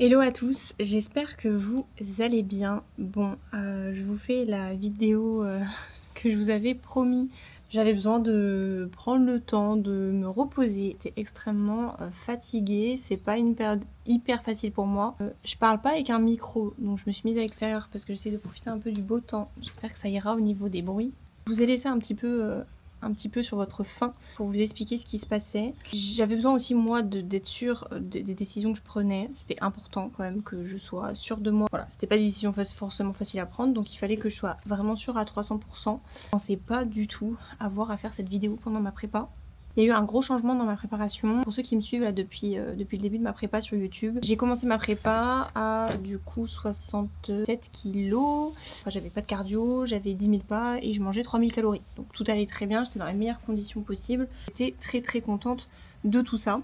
Hello à tous, j'espère que vous allez bien. Bon, je vous fais la vidéo que je vous avais promis. J'avais besoin de prendre le temps de me reposer. J'étais extrêmement fatiguée, c'est pas une période hyper facile pour moi. Je parle pas avec un micro, donc je me suis mise à l'extérieur parce que j'essaie de profiter un peu du beau temps. J'espère que ça ira au niveau des bruits. Je vous ai laissé un petit peu sur votre faim pour vous expliquer ce qui se passait. J'avais besoin aussi moi d'être sûre des décisions que je prenais. C'était important quand même que je sois sûre de moi. Voilà, c'était pas des décisions forcément faciles à prendre, donc il fallait que je sois vraiment sûre à 300%. Je pensais pas du tout avoir à faire cette vidéo pendant ma prépa. Il y a eu un gros changement dans ma préparation. Pour ceux qui me suivent là depuis le début de ma prépa sur YouTube, j'ai commencé ma prépa à du coup 67 kilos. Enfin, j'avais pas de cardio, j'avais 10 000 pas et je mangeais 3000 calories. Donc tout allait très bien, j'étais dans les meilleures conditions possibles. J'étais très contente de tout ça.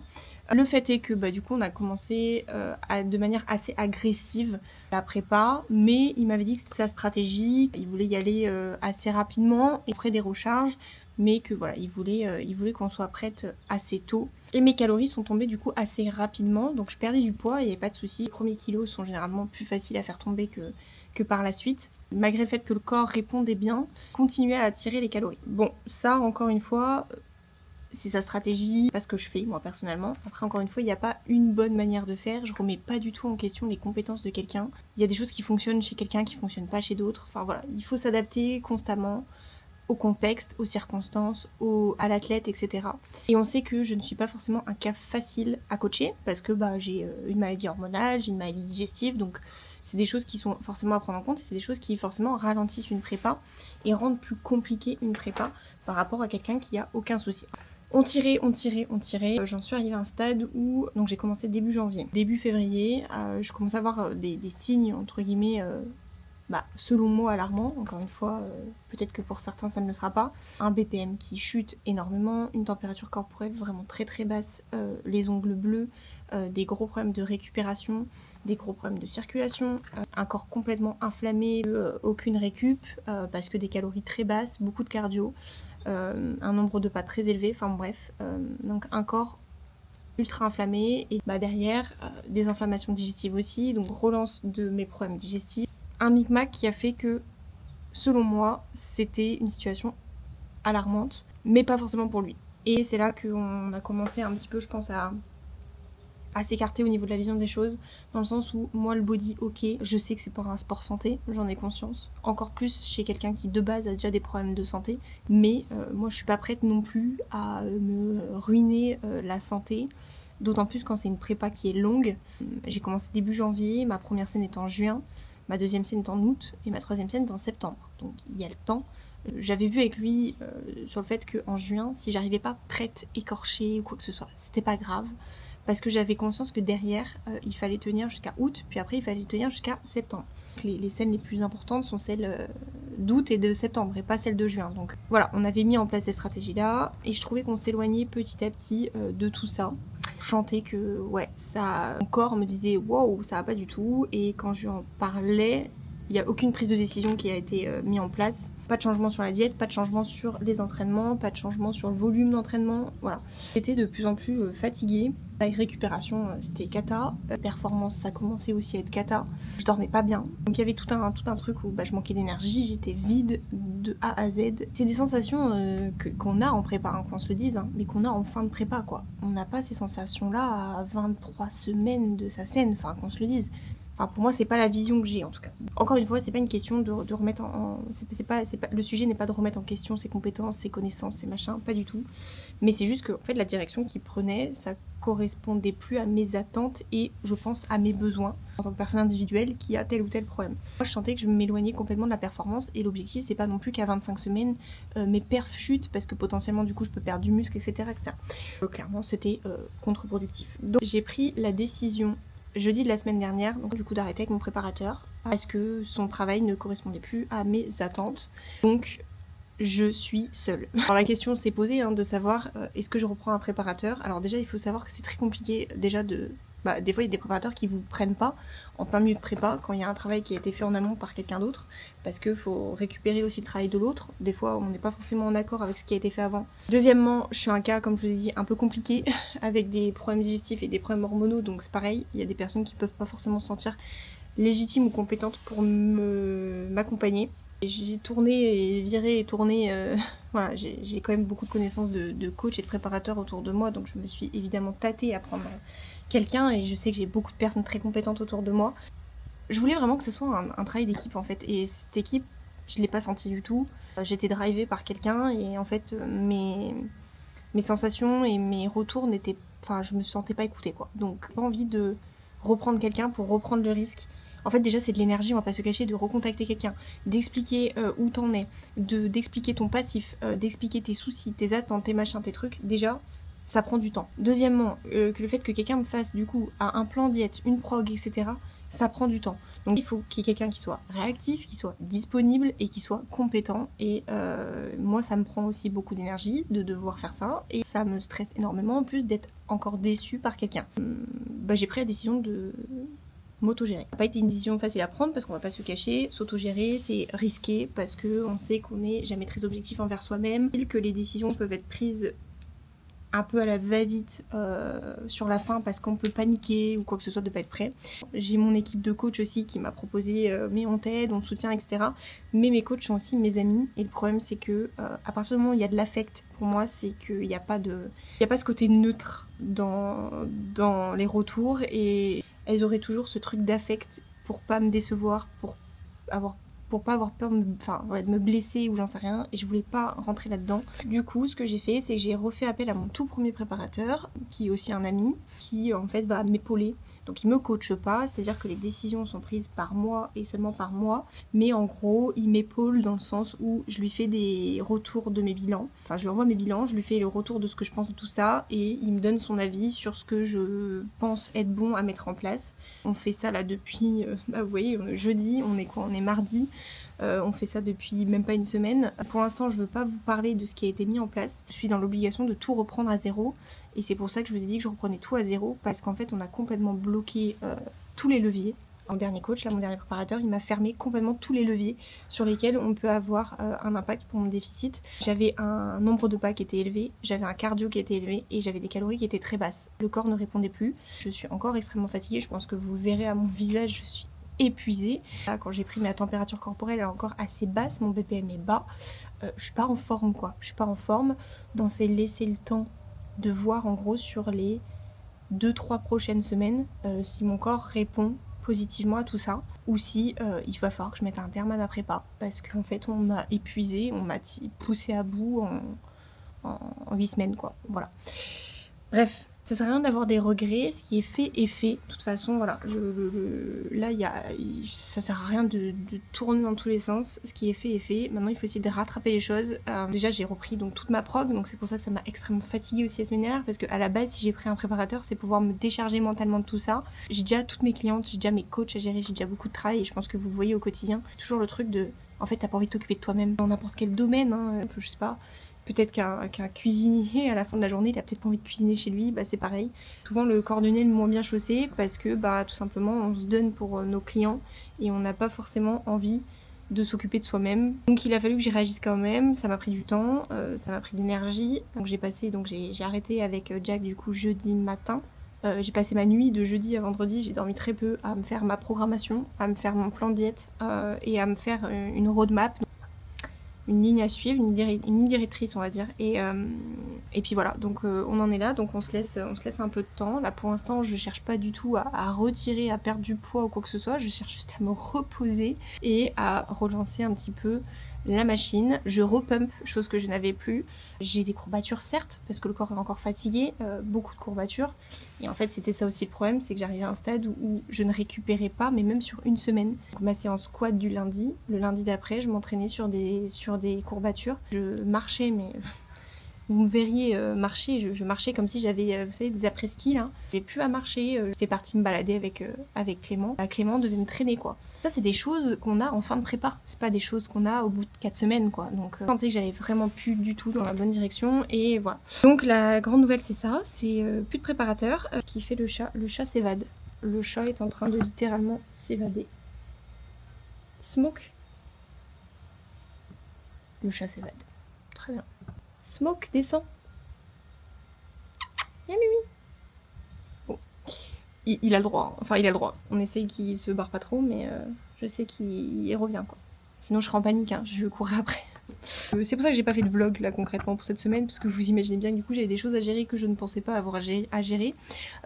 Le fait est que du coup on a commencé de manière assez agressive la prépa, mais il m'avait dit que c'était sa stratégie, il voulait y aller assez rapidement et après des recharges, mais que voilà, il voulait qu'on soit prête assez tôt. Et mes calories sont tombées du coup assez rapidement, donc je perdais du poids, il n'y avait pas de souci. Les premiers kilos sont généralement plus faciles à faire tomber que par la suite. Malgré le fait que le corps répondait bien, continuait à attirer les calories. Bon, ça encore une fois, c'est sa stratégie, pas ce que je fais moi personnellement. Après encore une fois, il n'y a pas une bonne manière de faire, je remets pas du tout en question les compétences de quelqu'un. Il y a des choses qui fonctionnent chez quelqu'un qui fonctionnent pas chez d'autres. Enfin voilà, il faut s'adapter constamment au contexte, aux circonstances, à l'athlète, etc. Et on sait que je ne suis pas forcément un cas facile à coacher parce que j'ai une maladie hormonale, j'ai une maladie digestive, donc c'est des choses qui sont forcément à prendre en compte et c'est des choses qui forcément ralentissent une prépa et rendent plus compliquée une prépa par rapport à quelqu'un qui a aucun souci. On tirait. J'en suis arrivée à un stade où donc j'ai commencé début janvier. Début février, je commence à avoir des signes entre guillemets selon moi alarmant, encore une fois, peut-être que pour certains ça ne le sera pas. Un BPM qui chute énormément, une température corporelle vraiment très basse, les ongles bleus, des gros problèmes de récupération, des gros problèmes de circulation, un corps complètement inflammé, aucune récup, parce que des calories très basses, beaucoup de cardio, un nombre de pas très élevé, enfin bref, donc un corps ultra inflammé et derrière des inflammations digestives aussi, donc relance de mes problèmes digestifs. Un micmac qui a fait que, selon moi, c'était une situation alarmante, mais pas forcément pour lui. Et c'est là qu'on a commencé un petit peu, je pense, à s'écarter au niveau de la vision des choses, dans le sens où moi le body, ok, je sais que c'est pas un sport santé, j'en ai conscience, encore plus chez quelqu'un qui de base a déjà des problèmes de santé, mais moi je suis pas prête non plus à me ruiner la santé, d'autant plus quand c'est une prépa qui est longue. J'ai commencé début janvier, ma première scène est en juin, ma deuxième scène est en août et ma troisième scène est en septembre, donc il y a le temps. J'avais vu avec lui sur le fait qu'en juin, si j'arrivais pas prête, écorchée ou quoi que ce soit, c'était pas grave, parce que j'avais conscience que derrière, il fallait tenir jusqu'à août, puis après il fallait tenir jusqu'à septembre. Les scènes les plus importantes sont celles d'août et de septembre, et pas celles de juin. Donc voilà, on avait mis en place ces stratégies-là, et je trouvais qu'on s'éloignait petit à petit de tout ça. Je sentais que, mon corps me disait « wow, ça va pas du tout », et quand je lui en parlais, il n'y a aucune prise de décision qui a été mise en place. Pas de changement sur la diète, pas de changement sur les entraînements, pas de changement sur le volume d'entraînement, voilà. J'étais de plus en plus fatiguée. La récupération, c'était cata. Performance, ça commençait aussi à être cata. Je dormais pas bien. Donc il y avait tout un truc où je manquais d'énergie, j'étais vide de A à Z. C'est des sensations qu'on a en prépa, qu'on se le dise, mais qu'on a en fin de prépa, quoi. On n'a pas ces sensations-là à 23 semaines de sa scène, qu'on se le dise. Pour moi, c'est pas la vision que j'ai en tout cas. Encore une fois, c'est pas une question de remettre le sujet n'est pas de remettre en question ses compétences, ses connaissances, ses machins, pas du tout. Mais c'est juste que la direction qu'il prenait, ça correspondait plus à mes attentes et je pense à mes besoins en tant que personne individuelle qui a tel ou tel problème. Moi, je sentais que je m'éloignais complètement de la performance et l'objectif, c'est pas non plus qu'à 25 semaines mes perfs chutent parce que potentiellement du coup je peux perdre du muscle, etc. Clairement, c'était contre-productif. Donc j'ai pris la décision jeudi de la semaine dernière, donc du coup d'arrêter avec mon préparateur parce que son travail ne correspondait plus à mes attentes. Donc je suis seule. Alors la question s'est posée de savoir est-ce que je reprends un préparateur. Alors déjà il faut savoir que c'est très compliqué déjà de des fois il y a des préparateurs qui vous prennent pas en plein milieu de prépa quand il y a un travail qui a été fait en amont par quelqu'un d'autre, parce qu'il faut récupérer aussi le travail de l'autre. Des fois on n'est pas forcément en accord avec ce qui a été fait avant. Deuxièmement, je suis un cas, comme je vous ai dit, un peu compliqué avec des problèmes digestifs et des problèmes hormonaux, donc c'est pareil, il y a des personnes qui peuvent pas forcément se sentir légitimes ou compétentes pour m'accompagner. J'ai tourné et viré et tourné, voilà, j'ai quand même beaucoup de connaissances de coach et de préparateurs autour de moi, donc je me suis évidemment tâtée à prendre quelqu'un et je sais que j'ai beaucoup de personnes très compétentes autour de moi. Je voulais vraiment que ce soit un travail d'équipe en fait, et cette équipe, je l'ai pas sentie du tout. J'étais drivée par quelqu'un et en fait mes sensations et mes retours n'étaient, enfin je me sentais pas écoutée quoi. Donc pas envie de reprendre quelqu'un pour reprendre le risque. En fait déjà c'est de l'énergie, on va pas se cacher, de recontacter quelqu'un, d'expliquer où t'en es, d'expliquer ton passif, d'expliquer tes soucis, tes attentes, tes machins, tes trucs. Déjà ça prend du temps. Deuxièmement, que le fait que quelqu'un me fasse du coup un plan diète, une prog, etc. ça prend du temps. Donc il faut qu'il y ait quelqu'un qui soit réactif, qui soit disponible et qui soit compétent. Et moi ça me prend aussi beaucoup d'énergie de devoir faire ça. Et ça me stresse énormément en plus d'être encore déçue par quelqu'un. J'ai pris la décision de m'autogérer. Ça n'a pas été une décision facile à prendre parce qu'on va pas se cacher. S'autogérer c'est risqué parce qu'on sait qu'on n'est jamais très objectif envers soi-même. Que les décisions peuvent être prises un peu à la va-vite sur la fin parce qu'on peut paniquer ou quoi que ce soit de pas être prêt. J'ai mon équipe de coach aussi qui m'a proposé mais on t'aide, on te soutient, etc. Mais mes coachs sont aussi mes amis et le problème c'est que à partir du moment où il y a de l'affect, pour moi c'est qu'il n'y a pas ce côté neutre dans les retours et elles auraient toujours ce truc d'affect pour pas me décevoir, pour pas avoir peur de me blesser ou j'en sais rien, et je voulais pas rentrer là-dedans. Du coup, ce que j'ai fait, c'est que j'ai refait appel à mon tout premier préparateur, qui est aussi un ami, qui en fait va m'épauler. Donc il me coache pas, c'est-à-dire que les décisions sont prises par moi et seulement par moi, mais en gros, il m'épaule dans le sens où je lui fais des retours de mes bilans. Enfin, je lui envoie mes bilans, je lui fais le retour de ce que je pense de tout ça, et il me donne son avis sur ce que je pense être bon à mettre en place. On fait ça là depuis, vous voyez, jeudi, on est mardi. On fait ça depuis même pas une semaine. Pour l'instant, je veux pas vous parler de ce qui a été mis en place. Je suis dans l'obligation de tout reprendre à zéro. Et c'est pour ça que je vous ai dit que je reprenais tout à zéro. Parce qu'en fait, on a complètement bloqué tous les leviers. Mon dernier coach, là, mon dernier préparateur, il m'a fermé complètement tous les leviers sur lesquels on peut avoir un impact pour mon déficit. J'avais un nombre de pas qui était élevé, j'avais un cardio qui était élevé et j'avais des calories qui étaient très basses. Le corps ne répondait plus. Je suis encore extrêmement fatiguée. Je pense que vous le verrez à mon visage, je suis épuisée. Là, quand j'ai pris ma température corporelle, elle est encore assez basse, mon BPM est bas. Je suis pas en forme quoi. Je suis pas en forme. Donc c'est laisser le temps de voir en gros sur les 2-3 prochaines semaines si mon corps répond positivement à tout ça ou si il va falloir que je mette un terme à ma prépa parce qu'en fait on m'a épuisée, on m'a poussé à bout en 8 semaines quoi. Voilà. Bref. Ça sert à rien d'avoir des regrets, ce qui est fait est fait. De toute façon, voilà, là, ça sert à rien de tourner dans tous les sens. Ce qui est fait est fait. Maintenant, il faut essayer de rattraper les choses. Déjà, j'ai repris donc toute ma prog, donc c'est pour ça que ça m'a extrêmement fatiguée aussi la semaine dernière, parce qu'à la base, si j'ai pris un préparateur, c'est pouvoir me décharger mentalement de tout ça. J'ai déjà toutes mes clientes, j'ai déjà mes coachs à gérer, j'ai déjà beaucoup de travail, et je pense que vous le voyez au quotidien. C'est toujours le truc de, en fait, t'as pas envie de t'occuper de toi-même dans n'importe quel domaine, hein, je sais pas. Peut-être qu'un cuisinier, à la fin de la journée, il a peut-être pas envie de cuisiner chez lui, c'est pareil. Souvent le cordonnier est le moins bien chaussé parce que tout simplement on se donne pour nos clients et on n'a pas forcément envie de s'occuper de soi-même. Donc il a fallu que j'y réagisse quand même, ça m'a pris du temps, ça m'a pris de l'énergie. Donc j'ai arrêté avec Jack du coup jeudi matin. J'ai passé ma nuit de jeudi à vendredi, j'ai dormi très peu à me faire ma programmation, à me faire mon plan de diète et à me faire une roadmap. Une ligne à suivre, une ligne directrice on va dire et puis voilà donc on en est là, donc on se laisse un peu de temps. Là pour l'instant je cherche pas du tout à retirer, à perdre du poids ou quoi que ce soit, je cherche juste à me reposer et à relancer un petit peu la machine. Je repump, chose que je n'avais plus. J'ai des courbatures certes parce que le corps est encore fatigué, beaucoup de courbatures et en fait c'était ça aussi le problème, c'est que j'arrivais à un stade où je ne récupérais pas, mais même sur une semaine. Donc, ma séance squat du lundi, le lundi d'après je m'entraînais sur des courbatures, je marchais mais vous me verriez marcher, je marchais comme si j'avais vous savez des après-ski là. J'avais plus à marcher, j'étais partie me balader avec Clément. Clément devait me traîner quoi. Ça, c'est des choses qu'on a en fin de prépa. C'est pas des choses qu'on a au bout de 4 semaines, quoi. Donc, je sentais que j'allais vraiment plus du tout dans la bonne direction. Et voilà. Donc, la grande nouvelle, c'est ça. C'est plus de préparateur. Ce qui fait le chat. Le chat s'évade. Le chat est en train de littéralement s'évader. Smoke. Le chat s'évade. Très bien. Smoke, descend. Miaou, miaou. Bon. Il a le droit. Enfin, il a le droit. On essaye qu'il se barre pas trop, mais je sais qu'il revient, quoi. Sinon, je serai en panique, hein. Je courir après. C'est pour ça que j'ai pas fait de vlog là concrètement pour cette semaine, parce que vous imaginez bien que du coup j'avais des choses à gérer que je ne pensais pas avoir à gérer.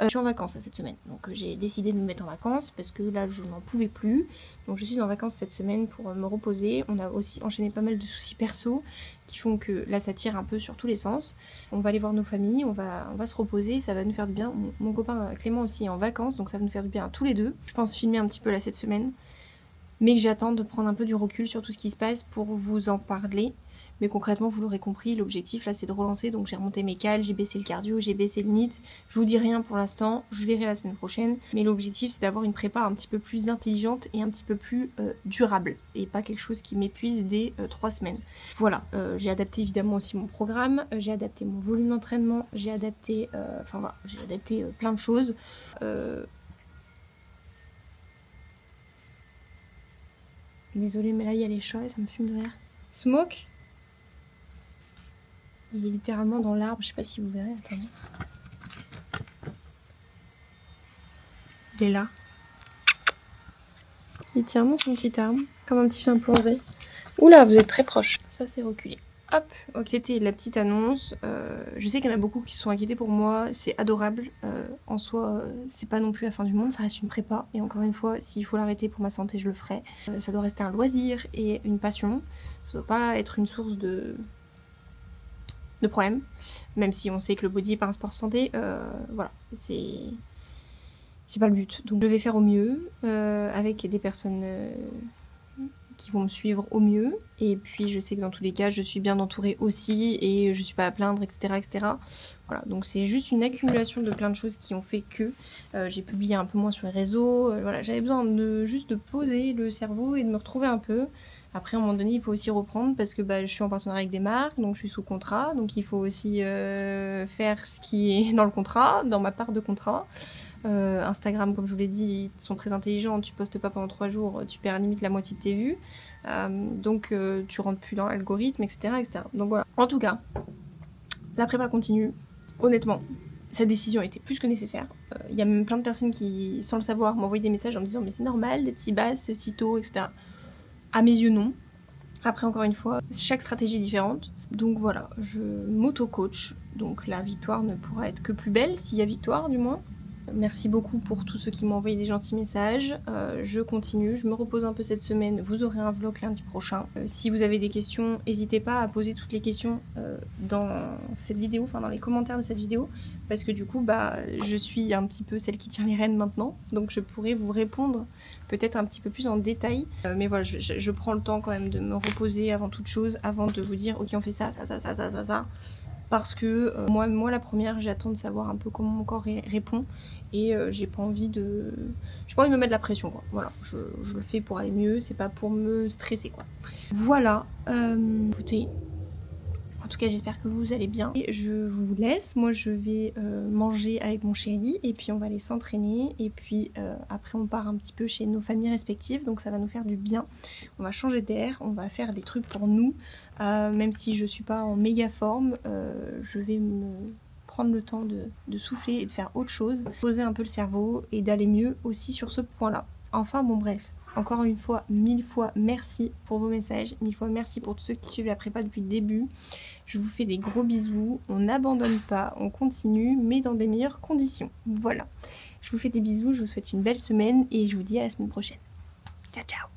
Je suis en vacances cette semaine, donc j'ai décidé de me mettre en vacances parce que là je n'en pouvais plus. Donc je suis en vacances cette semaine pour me reposer. On a aussi enchaîné pas mal de soucis perso qui font que là ça tire un peu sur tous les sens. On va aller voir nos familles, on va se reposer, ça va nous faire du bien. Mon copain Clément aussi est en vacances, donc ça va nous faire du bien à tous les deux. Je pense filmer un petit peu là cette semaine, mais que j'attends de prendre un peu du recul sur tout ce qui se passe pour vous en parler. Mais concrètement, vous l'aurez compris, l'objectif là c'est de relancer. Donc j'ai remonté mes cales, j'ai baissé le cardio, j'ai baissé le NEAT. Je vous dis rien pour l'instant, je verrai la semaine prochaine. Mais l'objectif c'est d'avoir une prépa un petit peu plus intelligente et un petit peu plus durable. Et pas quelque chose qui m'épuise dès 3 semaines. Voilà, j'ai adapté évidemment aussi mon programme, j'ai adapté mon volume d'entraînement, j'ai adapté, j'ai adapté plein de choses. Désolée, mais là il y a les chats et ça me fume de rire. Smoke. Il est littéralement dans l'arbre, je sais pas si vous verrez, attendez. Il est là. Il tient dans son petit arbre, comme un petit chimpanzé. Oula, vous êtes très proche. Ça c'est reculé. Hop, ok, c'était la petite annonce. Je sais qu'il y en a beaucoup qui se sont inquiétés pour moi, c'est adorable. En soi, c'est pas non plus la fin du monde, ça reste une prépa. Et encore une fois, s'il faut l'arrêter pour ma santé, je le ferai. Ça doit rester un loisir et une passion. Ça doit pas être une source de problème, même si on sait que le body est pas un sport santé, voilà, c'est pas le but. Donc je vais faire au mieux, avec des personnes qui vont me suivre au mieux, et puis je sais que dans tous les cas je suis bien entourée aussi, et je suis pas à plaindre, etc. etc. Voilà, donc c'est juste une accumulation de plein de choses qui ont fait que j'ai publié un peu moins sur les réseaux, voilà, j'avais besoin juste de poser le cerveau et de me retrouver un peu. Après, à un moment donné, il faut aussi reprendre parce que je suis en partenariat avec des marques, donc je suis sous contrat. Donc il faut aussi faire ce qui est dans le contrat, dans ma part de contrat. Instagram, comme je vous l'ai dit, ils sont très intelligents. Tu postes pas pendant 3 jours, tu perds limite la moitié de tes vues. Donc tu rentres plus dans l'algorithme, etc., etc. Donc voilà. En tout cas, la prépa continue. Honnêtement, cette décision était plus que nécessaire. Il y a même plein de personnes qui, sans le savoir, m'envoyaient des messages en me disant mais c'est normal d'être si basse, si tôt, etc. À mes yeux, non. Après, encore une fois, chaque stratégie est différente. Donc voilà, je m'auto-coach. Donc la victoire ne pourra être que plus belle, s'il y a victoire du moins. Merci beaucoup pour tous ceux qui m'ont envoyé des gentils messages. Je continue, je me repose un peu cette semaine. Vous aurez un vlog lundi prochain. Si vous avez des questions, n'hésitez pas à poser toutes les questions dans cette vidéo, enfin dans les commentaires de cette vidéo. Parce que du coup, je suis un petit peu celle qui tient les rênes maintenant. Donc je pourrais vous répondre peut-être un petit peu plus en détail. Mais voilà, je prends le temps quand même de me reposer avant toute chose, avant de vous dire ok on fait ça. Parce que moi la première, j'attends de savoir un peu comment mon corps répond. Et j'ai pas envie de me mettre de la pression, quoi. Voilà, je le fais pour aller mieux, c'est pas pour me stresser, quoi. Voilà, écoutez, en tout cas j'espère que vous allez bien. Et je vous laisse, moi je vais manger avec mon chéri et puis on va aller s'entraîner. Et puis après on part un petit peu chez nos familles respectives, donc ça va nous faire du bien. On va changer d'air, on va faire des trucs pour nous. Même si je suis pas en méga forme, je vais me prendre le temps de souffler et de faire autre chose, poser un peu le cerveau et d'aller mieux aussi sur ce point-là. Enfin bon bref, encore une fois, 1000 fois merci pour vos messages, 1000 fois merci pour tous ceux qui suivent la prépa depuis le début. Je vous fais des gros bisous, on n'abandonne pas, on continue, mais dans des meilleures conditions. Voilà, je vous fais des bisous, je vous souhaite une belle semaine et je vous dis à la semaine prochaine. Ciao ciao.